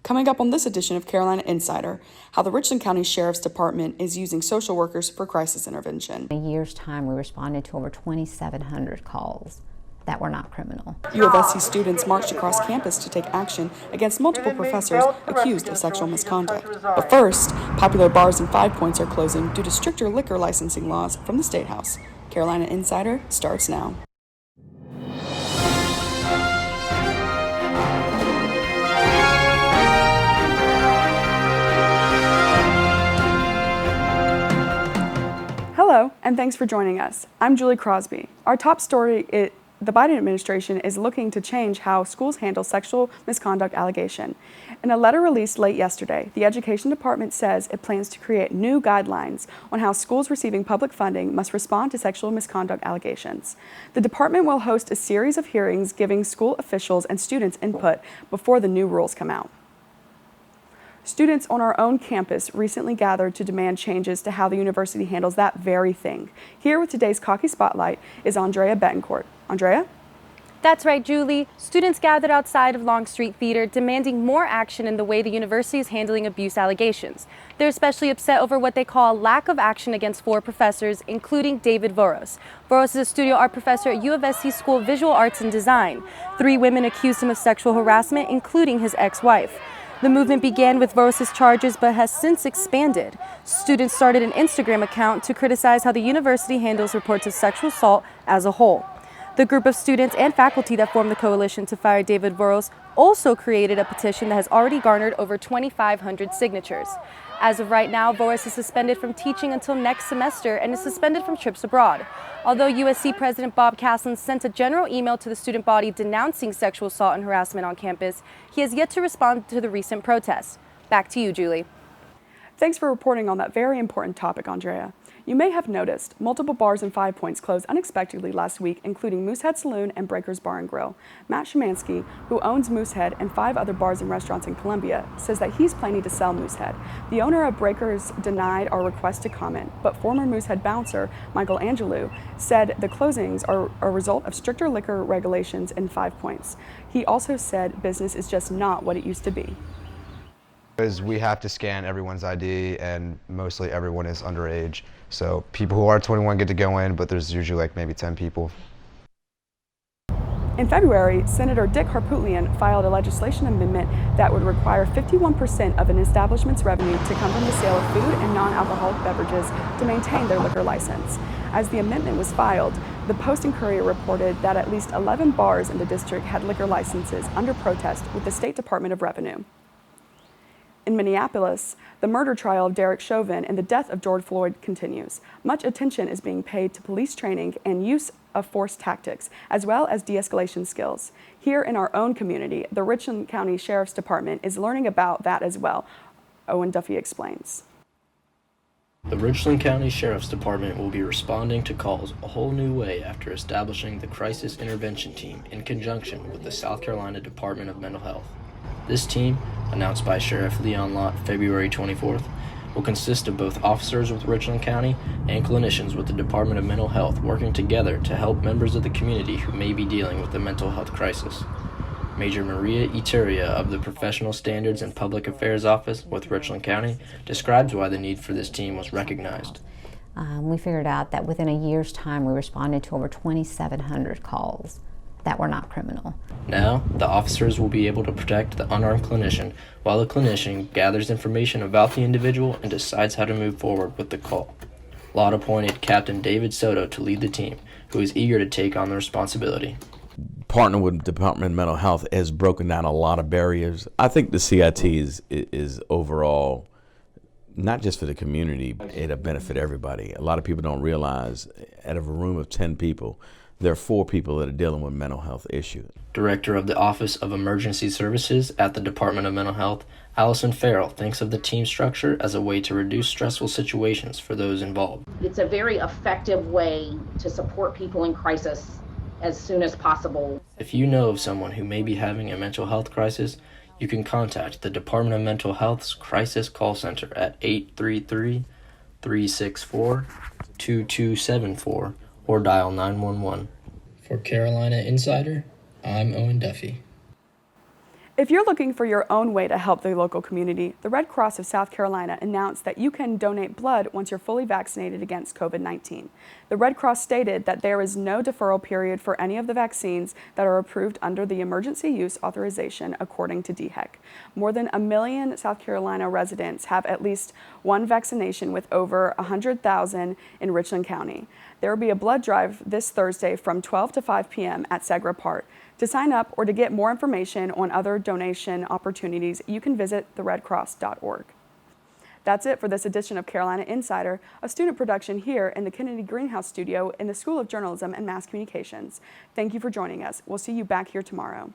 Coming up on this edition of Carolina Insider, how the Richland County Sheriff's Department is using social workers for crisis intervention. In a year's time, we responded to over 2,700 calls that were not criminal. UofSC students marched across campus to take action against multiple professors accused of sexual misconduct. But first, popular bars and 5 Points are closing due to stricter liquor licensing laws from the State House. Carolina Insider starts now. Hello, and thanks for joining us. I'm Julie Crosby. Our top story is the Biden administration is looking to change how schools handle sexual misconduct allegation. In a letter released late yesterday, the Education Department says it plans to create new guidelines on how schools receiving public funding must respond to sexual misconduct allegations. The department will host a series of hearings giving school officials and students input before the new rules come out. Students on our own campus recently gathered to demand changes to how the university handles that very thing. Here with today's Cocky Spotlight is Andrea Betancourt. Andrea? That's right, Julie. Students gathered outside of Long Street Theater demanding more action in the way the university is handling abuse allegations. They're especially upset over what they call a lack of action against 4 professors, including David Voros. Voros is a studio art professor at UofSC School of Visual Arts and Design. 3 women accused him of sexual harassment, including his ex-wife. The movement began with Voros' charges but has since expanded. Students started an Instagram account to criticize how the university handles reports of sexual assault as a whole. The group of students and faculty that formed the coalition to fire David Voros also created a petition that has already garnered over 2,500 signatures. As of right now, Voros is suspended from teaching until next semester and is suspended from trips abroad. Although USC President Bob Caslen sent a general email to the student body denouncing sexual assault and harassment on campus, he has yet to respond to the recent protests. Back to you, Julie. Thanks for reporting on that very important topic, Andrea. You may have noticed multiple bars and 5 Points closed unexpectedly last week, including Moosehead Saloon and Breakers Bar and Grill. Matt Szymanski, who owns Moosehead and 5 other bars and restaurants in Columbia, says that he's planning to sell Moosehead. The owner of Breakers denied our request to comment, but former Moosehead bouncer Michael Angelou said the closings are a result of stricter liquor regulations in 5 Points. He also said business is just not what it used to be. Because we have to scan everyone's ID, and mostly everyone is underage. So people who are 21 get to go in, but there's usually like maybe 10 people. In February, Senator Dick Harpootlian filed a legislation amendment that would require 51% of an establishment's revenue to come from the sale of food and non-alcoholic beverages to maintain their liquor license. As the amendment was filed, the Post and Courier reported that at least 11 bars in the district had liquor licenses under protest with the State Department of Revenue. In Minneapolis, the murder trial of Derek Chauvin and the death of George Floyd continues. Much attention is being paid to police training and use of force tactics, as well as de-escalation skills. Here in our own community, the Richland County Sheriff's Department is learning about that as well. Owen Duffy explains. The Richland County Sheriff's Department will be responding to calls a whole new way after establishing the Crisis Intervention Team in conjunction with the South Carolina Department of Mental Health. This team, announced by Sheriff Leon Lott February 24th, will consist of both officers with Richland County and clinicians with the Department of Mental Health working together to help members of the community who may be dealing with a mental health crisis. Major Maria Iteria of the Professional Standards and Public Affairs Office with Richland County describes why the need for this team was recognized. We figured out that within a year's time, we responded to over 2,700 calls that were not criminal. Now, the officers will be able to protect the unarmed clinician while the clinician gathers information about the individual and decides how to move forward with the call. Lott appointed Captain David Soto to lead the team, who is eager to take on the responsibility. Partnering with the Department of Mental Health has broken down a lot of barriers. I think the CIT is overall, not just for the community, it'll benefit everybody. A lot of people don't realize out of a room of 10 people, there are 4 people that are dealing with mental health issues. Director of the Office of Emergency Services at the Department of Mental Health, Allison Farrell, thinks of the team structure as a way to reduce stressful situations for those involved. It's a very effective way to support people in crisis as soon as possible. If you know of someone who may be having a mental health crisis, you can contact the Department of Mental Health's Crisis Call Center at 833-364-2274 or dial 911. For Carolina Insider, I'm Owen Duffy. If you're looking for your own way to help the local community, the Red Cross of South Carolina announced that you can donate blood once you're fully vaccinated against COVID-19. The Red Cross stated that there is no deferral period for any of the vaccines that are approved under the emergency use authorization, according to DHEC. More than 1 million South Carolina residents have at least one vaccination, with over 100,000 in Richland County. There will be a blood drive this Thursday from 12 to 5 p.m. at Segra Park. To sign up or to get more information on other donation opportunities, you can visit theredcross.org. That's it for this edition of Carolina Insider, a student production here in the Kennedy Greenhouse studio in the School of Journalism and Mass Communications. Thank you for joining us. We'll see you back here tomorrow.